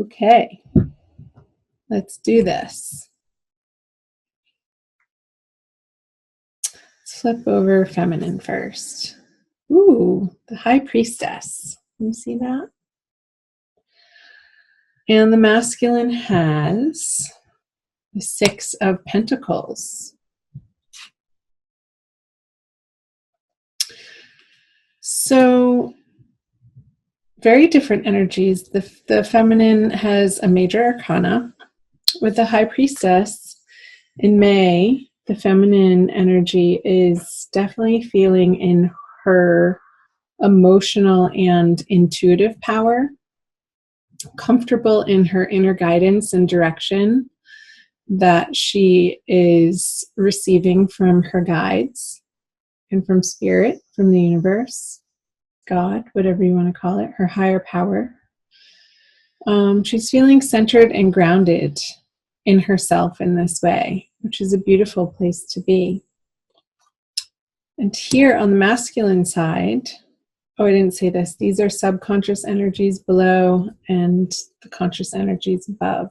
Okay, let's do this. Let's flip over feminine first. Ooh, the High Priestess. Can you see that? And the masculine has the Six of Pentacles. So, very different energies. The feminine has a major arcana with the High Priestess. In May, the feminine energy is definitely feeling in her emotional and intuitive power, comfortable in her inner guidance and direction that she is receiving from her guides and from spirit, from the universe, God, whatever you want to call it, her higher power. She's feeling centered and grounded in herself in this way, which is a beautiful place to be. And here on the masculine side, oh, I didn't say this. These are subconscious energies below and the conscious energies above,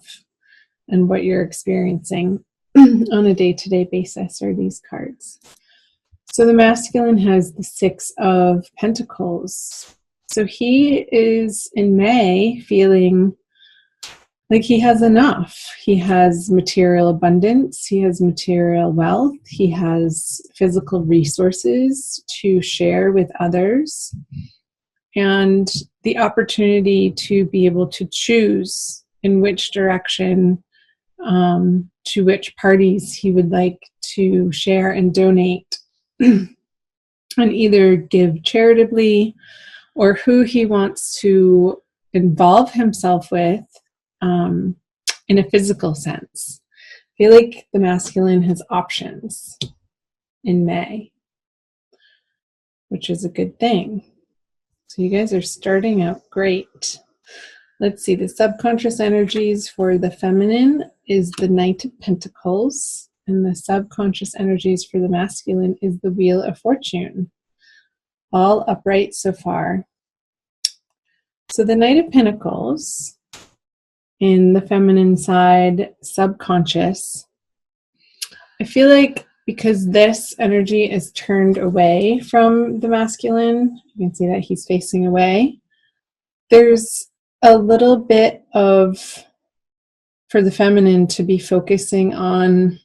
and what you're experiencing on a day-to-day basis are these cards. So the masculine has the Six of Pentacles. So he is in May feeling like he has enough. He has material abundance. He has material wealth. He has physical resources to share with others. And the opportunity to be able to choose in which direction, to which parties he would like to share and donate and either give charitably or who he wants to involve himself with in a physical sense. I feel like the masculine has options in May, which is a good thing. So you guys are starting out great. Let's see, the subconscious energies for the feminine is the Knight of Pentacles, and the subconscious energies for the masculine is the Wheel of Fortune. All upright so far. So the Knight of Pentacles in the feminine side, subconscious. I feel like because this energy is turned away from the masculine, you can see that he's facing away, there's a little bit of, for the feminine to be focusing on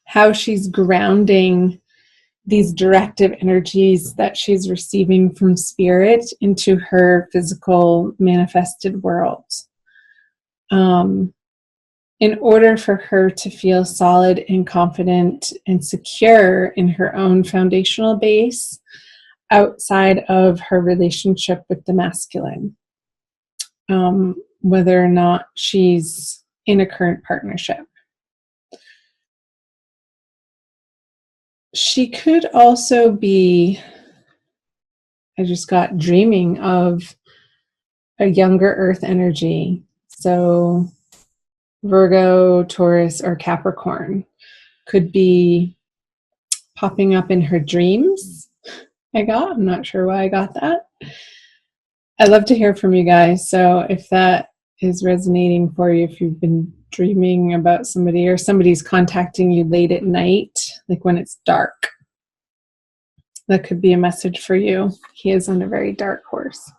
how she's grounding these directive energies that she's receiving from spirit into her physical manifested world. In order for her to feel solid and confident and secure in her own foundational base outside of her relationship with the masculine, whether or not she's in a current partnership. She could also be, I just got dreaming of a younger earth energy. So Virgo, Taurus, or Capricorn could be popping up in her dreams. I'm not sure why I got that. I'd love to hear from you guys. So if that is resonating for you, if you've been dreaming about somebody or somebody's contacting you late at night, like when it's dark, that could be a message for you. He is on a very dark horse.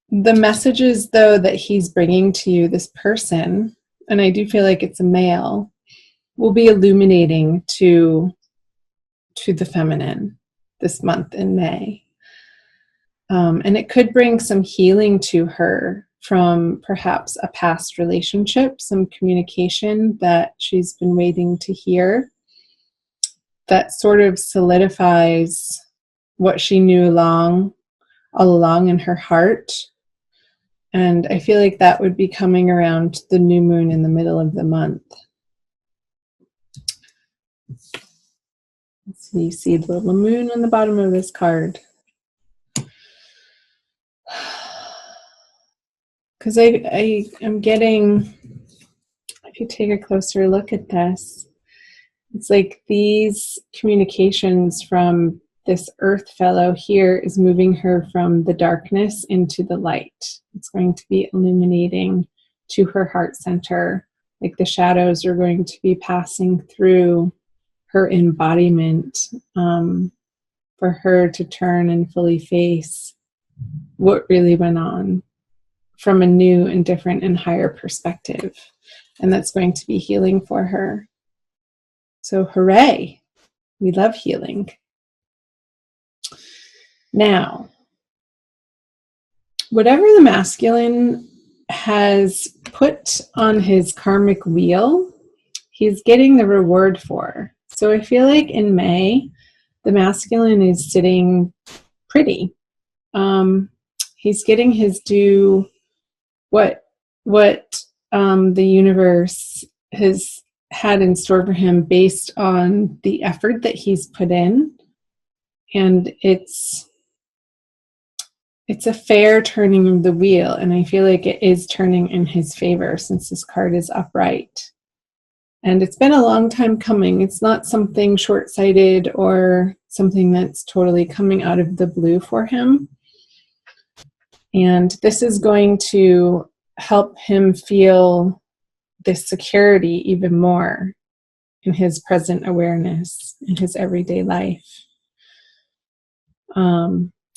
The messages, though, that he's bringing to you, this person, and I do feel like it's a male, will be illuminating to the feminine this month in May. And it could bring some healing to her from perhaps a past relationship, some communication that she's been waiting to hear that sort of solidifies what she knew all along in her heart. And I feel like that would be coming around the new moon in the middle of the month. Let's see, you see the little moon on the bottom of this card. Because I am getting, if you take a closer look at this, it's like these communications from this earth fellow here is moving her from the darkness into the light. It's going to be illuminating to her heart center, like the shadows are going to be passing through her embodiment, for her to turn and fully face what really went on from a new and different and higher perspective. And that's going to be healing for her. So hooray, we love healing. Now, whatever the masculine has put on his karmic wheel, he's getting the reward for. So I feel like in May, the masculine is sitting pretty. He's getting his due, what the universe has had in store for him based on the effort that he's put in. And it's a fair turning of the wheel, and I feel like it is turning in his favor since this card is upright. And it's been a long time coming. It's not something short-sighted or something that's totally coming out of the blue for him. And this is going to help him feel this security even more in his present awareness, in his everyday life.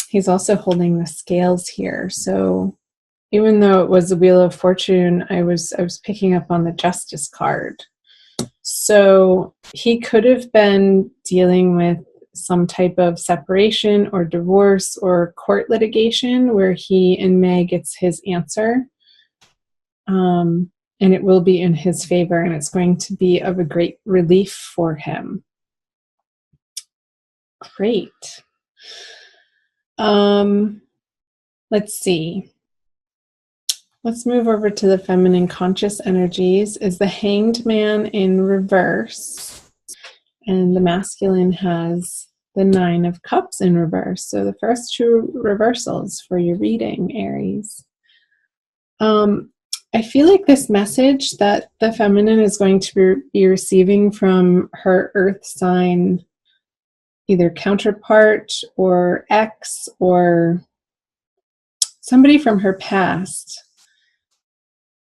He's also holding the scales here. So even though it was the Wheel of Fortune, I was picking up on the Justice card. So he could have been dealing with some type of separation or divorce or court litigation where he in May gets his answer. And it will be in his favor, and it's going to be of a great relief for him. Great. Let's see. Let's move over to the feminine conscious energies. Is the Hanged Man in reverse, and the masculine has the Nine of Cups in reverse. So the first two reversals for your reading, Aries. I feel like this message that the feminine is going to be receiving from her earth sign, either counterpart or ex or somebody from her past,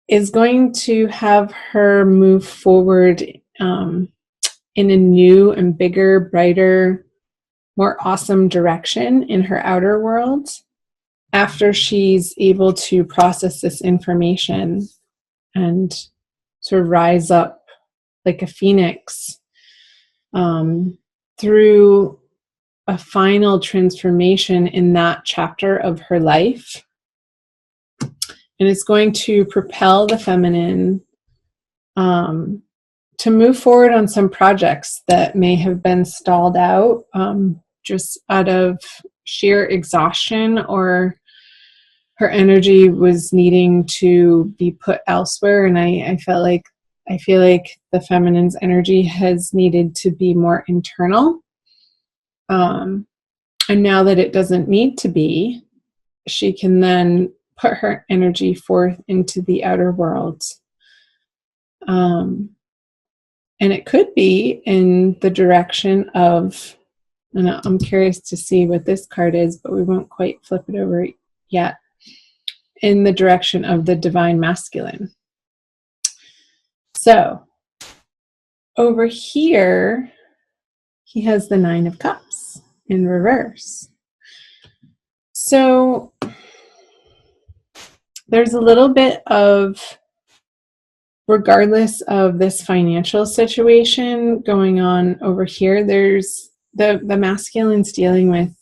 is going to have her move forward in a new and bigger, brighter, more awesome direction in her outer world after she's able to process this information and sort of rise up like a phoenix through a final transformation in that chapter of her life. And it's going to propel the feminine to move forward on some projects that may have been stalled out just out of sheer exhaustion, or her energy was needing to be put elsewhere. And I feel like the feminine's energy has needed to be more internal. And now that it doesn't need to be, she can then put her energy forth into the outer world. And it could be in the direction of, and I'm curious to see what this card is, but we won't quite flip it over yet, in the direction of the divine masculine. So over here, he has the Nine of Cups in reverse. So there's a little bit of, regardless of this financial situation going on over here, there's the masculine's dealing with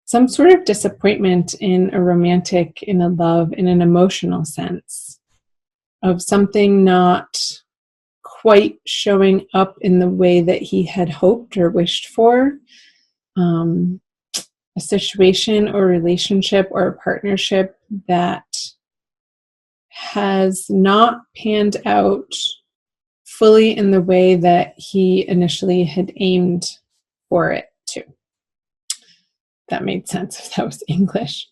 some sort of disappointment in a romantic, in a love, in an emotional sense, of something not quite showing up in the way that he had hoped or wished for. A situation or relationship or a partnership that has not panned out fully in the way that he initially had aimed for it to. That made sense if that was English.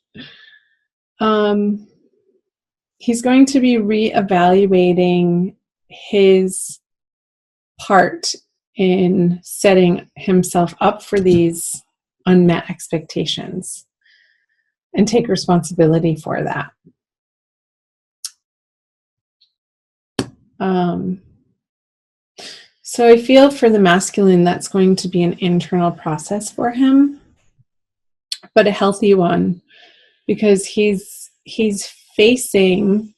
He's going to be reevaluating his part in setting himself up for these unmet expectations and take responsibility for that. So I feel for the masculine, that's going to be an internal process for him, but a healthy one, because he's facing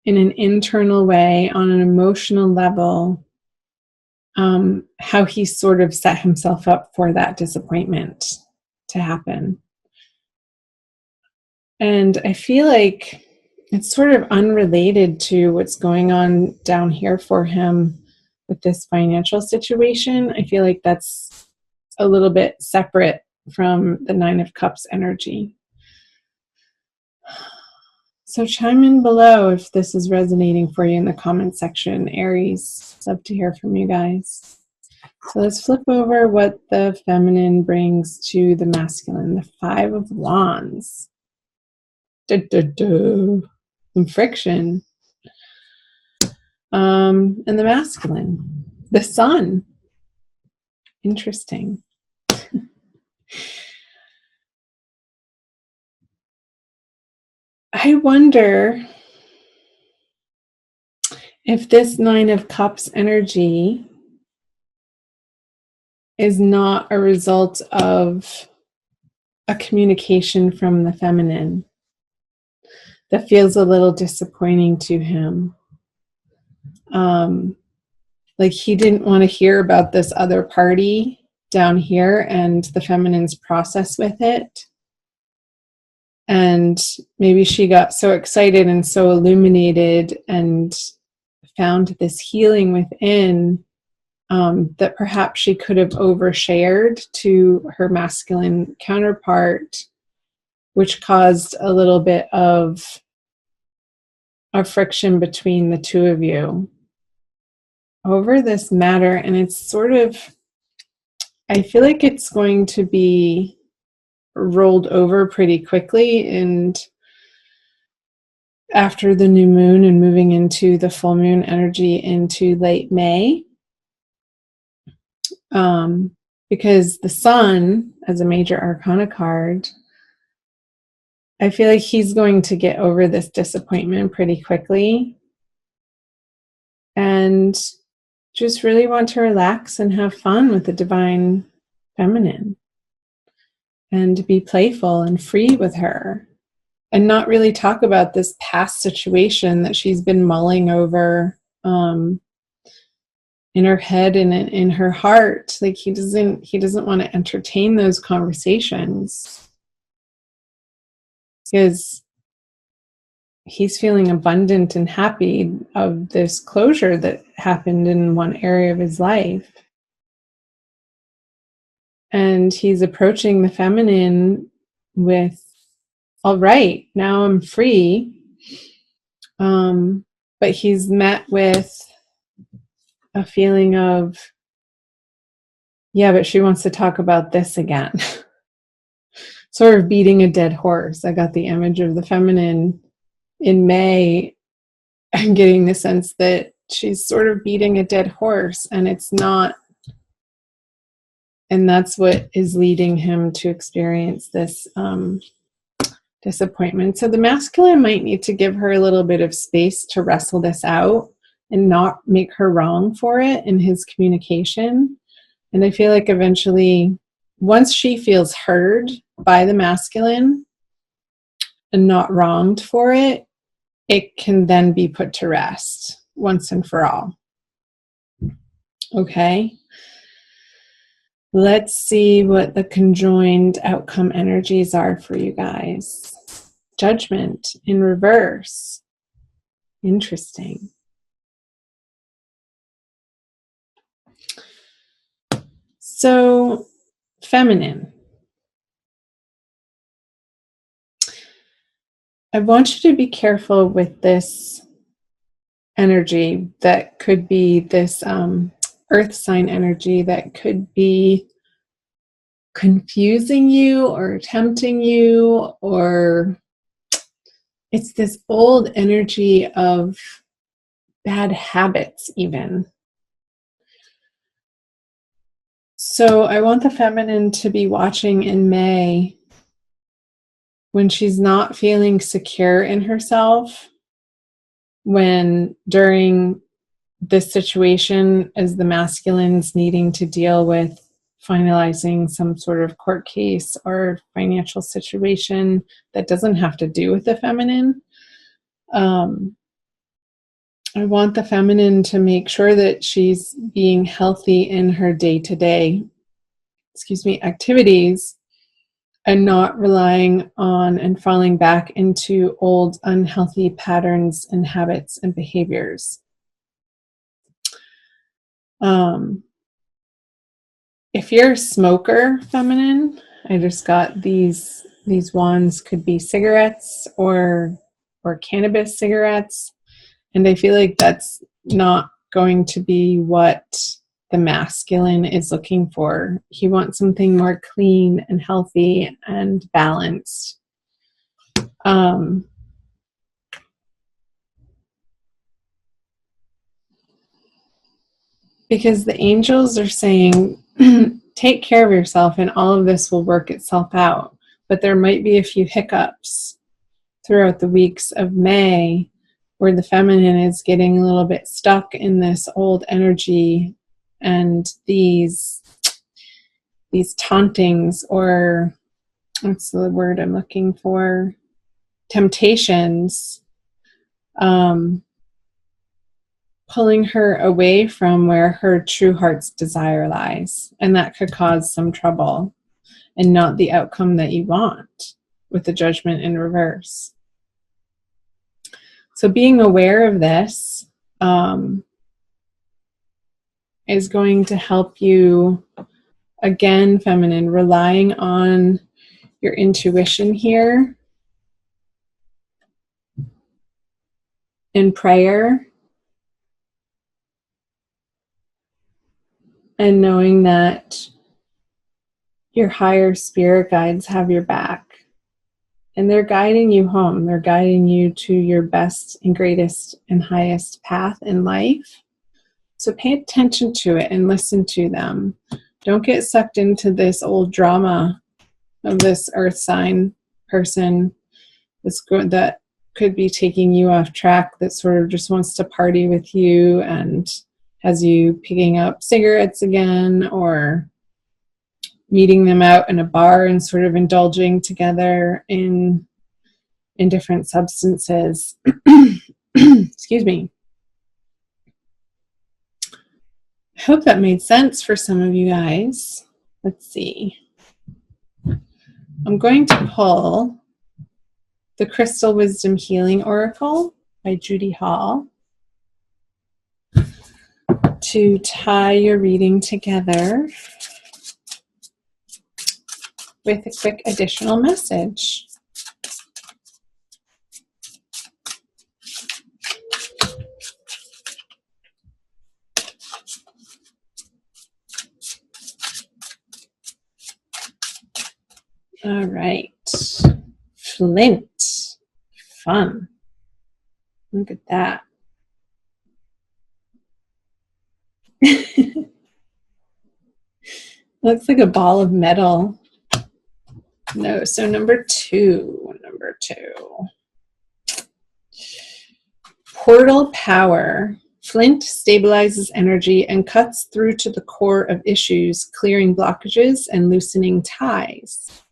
in an internal way, on an emotional level, how he sort of set himself up for that disappointment to happen. And I feel like it's sort of unrelated to what's going on down here for him with this financial situation. I feel like that's a little bit separate from the Nine of Cups energy. So chime in below if this is resonating for you in the comment section, Aries. Love to hear from you guys. So let's flip over what the feminine brings to the masculine. The Five of Wands. Some friction. And the masculine. The Sun. Interesting. I wonder if this Nine of Cups energy is not a result of a communication from the feminine that feels a little disappointing to him. Like he didn't want to hear about this other party down here and the feminine's process with it. And maybe she got so excited and so illuminated and found this healing within, that perhaps she could have overshared to her masculine counterpart, which caused a little bit of a friction between the two of you over this matter. And it's sort of, I feel like it's going to be rolled over pretty quickly, and after the new moon and moving into the full moon energy into late May, because the Sun, as a major arcana card, I feel like he's going to get over this disappointment pretty quickly and just really want to relax and have fun with the divine feminine and be playful and free with her and not really talk about this past situation that she's been mulling over in her head and in her heart. Like he doesn't want to entertain those conversations because he's feeling abundant and happy of this closure that happened in one area of his life. And he's approaching the feminine with, all right, now I'm free. But he's met with a feeling of, yeah, but she wants to talk about this again. Sort of beating a dead horse. I got the image of the feminine in May. I'm getting the sense that she's sort of beating a dead horse, and it's not. And that's what is leading him to experience this disappointment. So the masculine might need to give her a little bit of space to wrestle this out and not make her wrong for it in his communication. And I feel like eventually, once she feels heard by the masculine and not wronged for it, it can then be put to rest once and for all. Okay. Let's see what the conjoined outcome energies are for you guys. Judgment in reverse. Interesting. So, feminine. I want you to be careful with this energy that could be this earth sign energy that could be confusing you or tempting you, or it's this old energy of bad habits even. So I want the feminine to be watching in May when she's not feeling secure in herself, when during this situation as the masculine's needing to deal with finalizing some sort of court case or financial situation that doesn't have to do with the feminine. I want the feminine to make sure that she's being healthy in her day-to-day, activities, and not relying on and falling back into old unhealthy patterns and habits and behaviors. If you're a smoker, feminine, I just got these wands could be cigarettes or cannabis cigarettes, and I feel like that's not going to be what the masculine is looking for. He wants something more clean and healthy and balanced. Because the angels are saying, take care of yourself and all of this will work itself out. But there might be a few hiccups throughout the weeks of May where the feminine is getting a little bit stuck in this old energy and these tauntings, or what's the word I'm looking for? Temptations, pulling her away from where her true heart's desire lies. And that could cause some trouble and not the outcome that you want with the judgment in reverse. So being aware of this is going to help you, again, feminine, relying on your intuition here in prayer, and knowing that your higher spirit guides have your back. And they're guiding you home. They're guiding you to your best and greatest and highest path in life. So pay attention to it and listen to them. Don't get sucked into this old drama of this earth sign person that could be taking you off track, that sort of just wants to party with you and has you picking up cigarettes again, or meeting them out in a bar and sort of indulging together in different substances. Excuse me. I hope that made sense for some of you guys. Let's see. I'm going to pull the Crystal Wisdom Healing Oracle by Judy Hall to tie your reading together with a quick additional message. All right. Flint. Fun. Look at that. Looks like a ball of metal. No, so number two. Portal power. Flint stabilizes energy and cuts through to the core of issues, clearing blockages and loosening ties.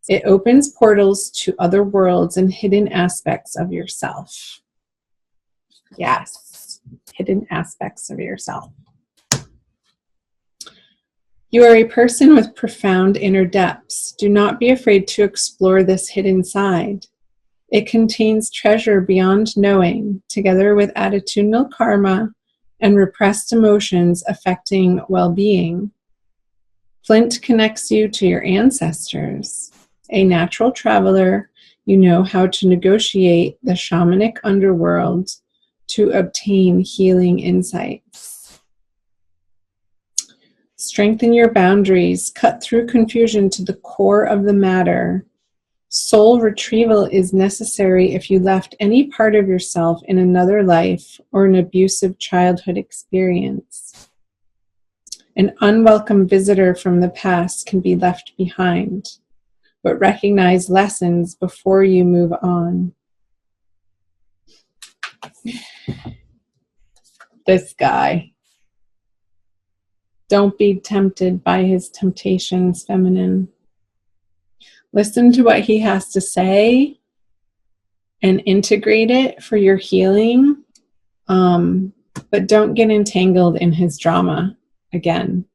It opens portals to other worlds and hidden aspects of yourself. Yes, hidden aspects of yourself. You are a person with profound inner depths. Do not be afraid to explore this hidden side. It contains treasure beyond knowing, together with attitudinal karma and repressed emotions affecting well-being. Flint connects you to your ancestors. A natural traveler, you know how to negotiate the shamanic underworld to obtain healing insights. Strengthen your boundaries, cut through confusion to the core of the matter. Soul retrieval is necessary if you left any part of yourself in another life or an abusive childhood experience. An unwelcome visitor from the past can be left behind, but recognize lessons before you move on. This guy. Don't be tempted by his temptations, feminine. Listen to what he has to say and integrate it for your healing. But don't get entangled in his drama again.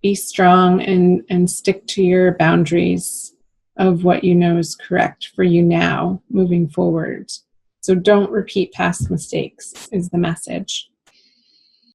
Be strong and stick to your boundaries of what you know is correct for you now, moving forward. So don't repeat past mistakes is the message.